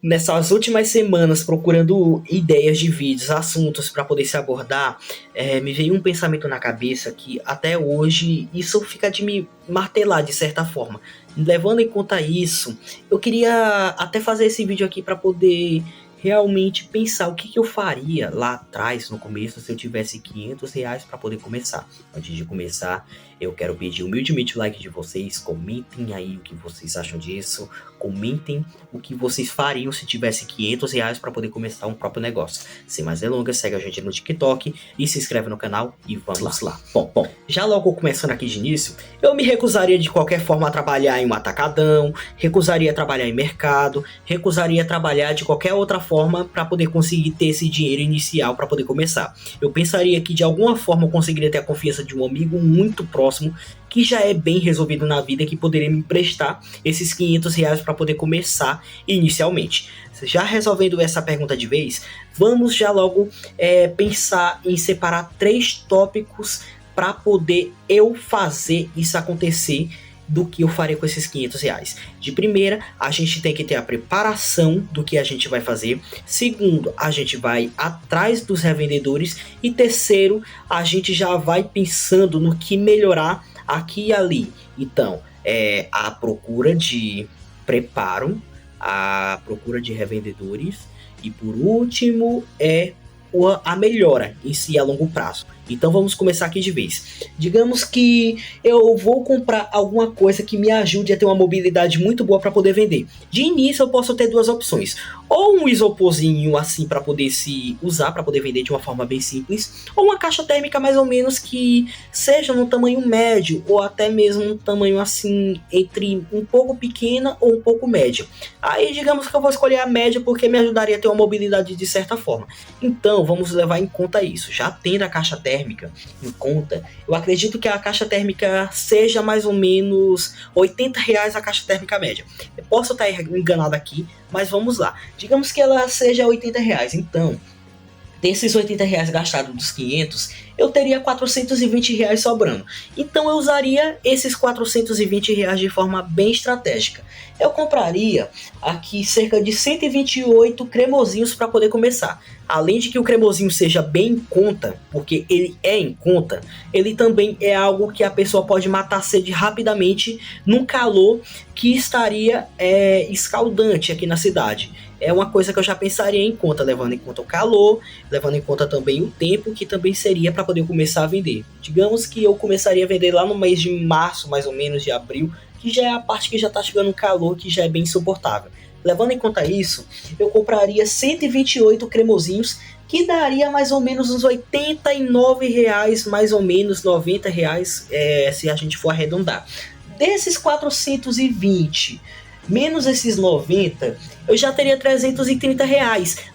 Nessas últimas semanas, procurando ideias de vídeos, assuntos para poder se abordar, me veio um pensamento na cabeça que até hoje isso fica de me martelar de certa forma. Levando em conta isso, eu queria até fazer esse vídeo aqui para poder realmente pensar o que eu faria lá atrás, no começo, se eu tivesse R$ 500 para poder começar. Antes de começar, eu quero pedir humildemente o like de vocês, comentem aí o que vocês acham disso, comentem o que vocês fariam se tivesse R$ 500 para poder começar um próprio negócio. Sem mais delongas, segue a gente no TikTok e se inscreve no canal e vamos lá. Bom, já logo começando aqui de início, eu me recusaria de qualquer forma a trabalhar em um atacadão, recusaria a trabalhar em mercado, recusaria a trabalhar de qualquer outra forma para poder conseguir ter esse dinheiro inicial para poder começar. Eu pensaria que de alguma forma eu conseguiria ter a confiança de um amigo muito próximo que já é bem resolvido na vida, que poderia me emprestar esses R$ 500 para poder começar inicialmente. Já resolvendo essa pergunta de vez, vamos já logo pensar em separar 3 tópicos para poder eu fazer isso acontecer, do que eu faria com esses R$ 500. De primeira, a gente tem que ter a preparação do que a gente vai fazer. Segundo, a gente vai atrás dos revendedores. E terceiro, a gente já vai pensando no que melhorar aqui e ali. Então, a procura de preparo, a procura de revendedores e por último a melhora em si a longo prazo. Então vamos começar aqui de vez. Digamos que eu vou comprar alguma coisa que me ajude a ter uma mobilidade muito boa para poder vender. De início eu posso ter 2 opções. Ou um isoporzinho assim para poder se usar, para poder vender de uma forma bem simples. Ou uma caixa térmica mais ou menos que seja no tamanho médio. Ou até mesmo um tamanho assim entre um pouco pequena ou um pouco médio. Aí digamos que eu vou escolher a média porque me ajudaria a ter uma mobilidade de certa forma. Então vamos levar em conta isso. Já tendo a caixa térmica em conta, eu acredito que a caixa térmica seja mais ou menos R$ 80 a caixa térmica média. Eu posso estar enganado aqui, mas vamos lá. Digamos que ela seja R$ 80. Então, desses R$ 80 gastados dos 500, eu teria R$ 420 sobrando. Então eu usaria esses R$ 420 de forma bem estratégica. Eu compraria aqui cerca de 128 cremosinhos para poder começar. Além de que o cremosinho seja bem em conta, porque ele é em conta, ele também é algo que a pessoa pode matar a sede rapidamente num calor que estaria escaldante aqui na cidade. É uma coisa que eu já pensaria em conta, levando em conta o calor, levando em conta também o tempo, que também seria para poder começar a vender. Digamos que eu começaria a vender lá no mês de março, mais ou menos, de abril, que já é a parte que já está chegando um calor que já é bem insuportável. Levando em conta isso, eu compraria 128 cremosinhos, que daria mais ou menos uns R$ 89, mais ou menos R$ 90, se a gente for arredondar. Desses 420 menos esses 90, eu já teria R$ 330,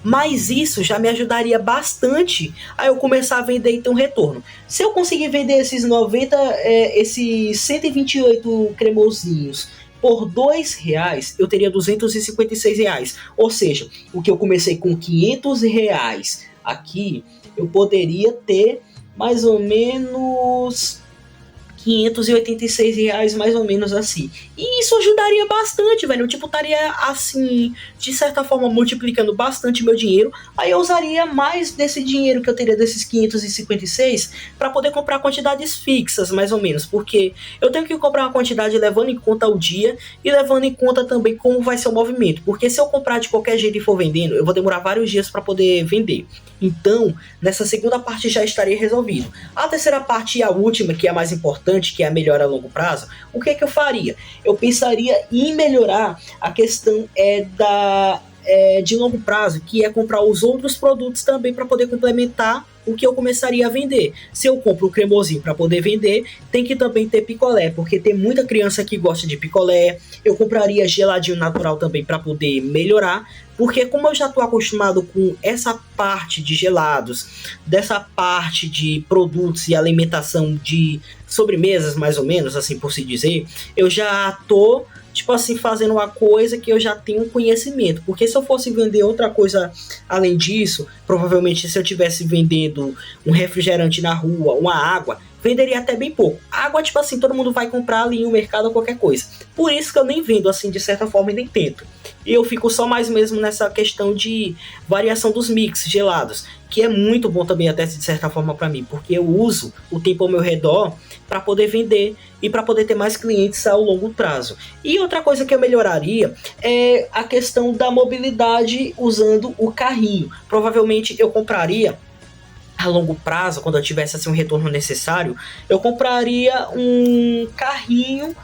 mas isso já me ajudaria bastante a eu começar a vender e ter um retorno. Se eu conseguir vender esses 90, esses 128 cremosinhos por R$ 2, eu teria R$ 256. Ou seja, o que eu comecei com R$ 500 aqui, eu poderia ter mais ou menos R$ 586, mais ou menos assim. E isso ajudaria bastante, velho. Eu, tipo, estaria, assim, de certa forma, multiplicando bastante meu dinheiro. Aí eu usaria mais desse dinheiro que eu teria desses 556 para poder comprar quantidades fixas, mais ou menos. Porque eu tenho que comprar uma quantidade levando em conta o dia e levando em conta também como vai ser o movimento. Porque se eu comprar de qualquer jeito e for vendendo, eu vou demorar vários dias para poder vender. Então, nessa segunda parte já estaria resolvido. A terceira parte e a última, que é a mais importante, que é a melhora a longo prazo, o que é que eu faria? Eu pensaria em melhorar a questão de longo prazo, que é comprar os outros produtos também para poder complementar o que eu começaria a vender. Se eu compro o cremosinho para poder vender, tem que também ter picolé, porque tem muita criança que gosta de picolé. Eu compraria geladinho natural também para poder melhorar, porque como eu já estou acostumado com essa parte de gelados, dessa parte de produtos e alimentação de sobremesas, mais ou menos, assim por se dizer, eu já tô, tipo assim, fazendo uma coisa que eu já tenho conhecimento. Porque se eu fosse vender outra coisa além disso, provavelmente se eu tivesse vendendo um refrigerante na rua, uma água, venderia até bem pouco. Água, tipo assim, todo mundo vai comprar ali no mercado ou qualquer coisa. Por isso que eu nem vendo assim de certa forma e nem tento. E eu fico só mais mesmo nessa questão de variação dos mix gelados, que é muito bom também até de certa forma para mim, porque eu uso o tempo ao meu redor para poder vender e para poder ter mais clientes ao longo prazo. E outra coisa que eu melhoraria é a questão da mobilidade usando o carrinho. Provavelmente eu compraria a longo prazo, quando eu tivesse assim, um retorno necessário, eu compraria um carrinho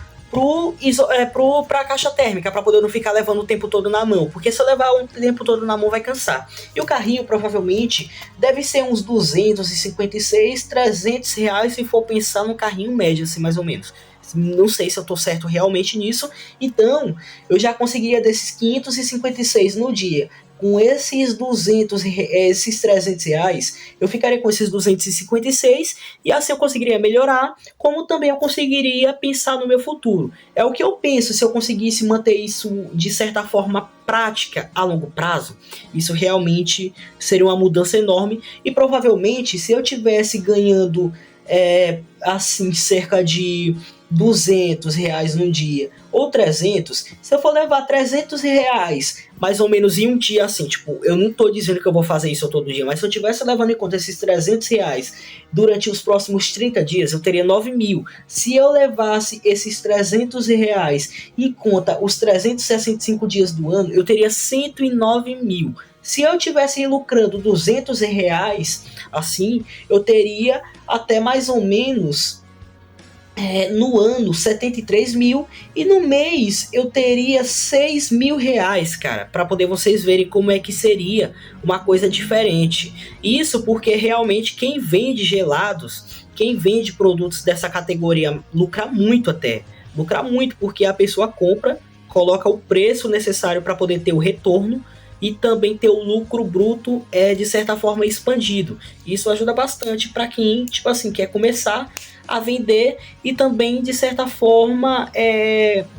pra caixa térmica, para poder não ficar levando o tempo todo na mão, porque se eu levar o tempo todo na mão vai cansar. E o carrinho provavelmente deve ser uns 256, 300 reais se for pensar num carrinho médio, assim, mais ou menos. Não sei se eu tô certo realmente nisso. Então, eu já conseguiria desses 556 no dia. Com esses 300 reais, eu ficaria com esses 256 e assim eu conseguiria melhorar, como também eu conseguiria pensar no meu futuro. É o que eu penso, se eu conseguisse manter isso de certa forma prática a longo prazo, isso realmente seria uma mudança enorme e provavelmente se eu tivesse ganhando assim cerca de 200 reais no dia ou 300, se eu for levar 300 reais mais ou menos em um dia assim, tipo, eu não tô dizendo que eu vou fazer isso todo dia, mas se eu tivesse levando em conta esses 300 reais durante os próximos 30 dias, eu teria 9 mil. Se eu levasse esses 300 reais em conta os 365 dias do ano, eu teria 109 mil. Se eu tivesse lucrando 200 reais, assim, eu teria até mais ou menos no ano 73 mil e no mês eu teria 6 mil reais, cara, para poder vocês verem como é que seria uma coisa diferente. Isso porque realmente quem vende gelados, quem vende produtos dessa categoria lucra muito até, lucra muito porque a pessoa compra, coloca o preço necessário para poder ter o retorno e também ter o lucro bruto de certa forma expandido. Isso ajuda bastante para quem, tipo assim, quer começar a vender e também de certa forma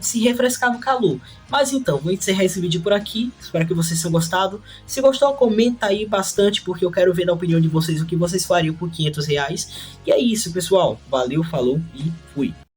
se refrescar no calor. Mas então, vou encerrar esse vídeo por aqui. Espero que vocês tenham gostado. Se gostou, comenta aí bastante, porque eu quero ver da opinião de vocês o que vocês fariam por 500 reais. E é isso, pessoal. Valeu, falou e fui.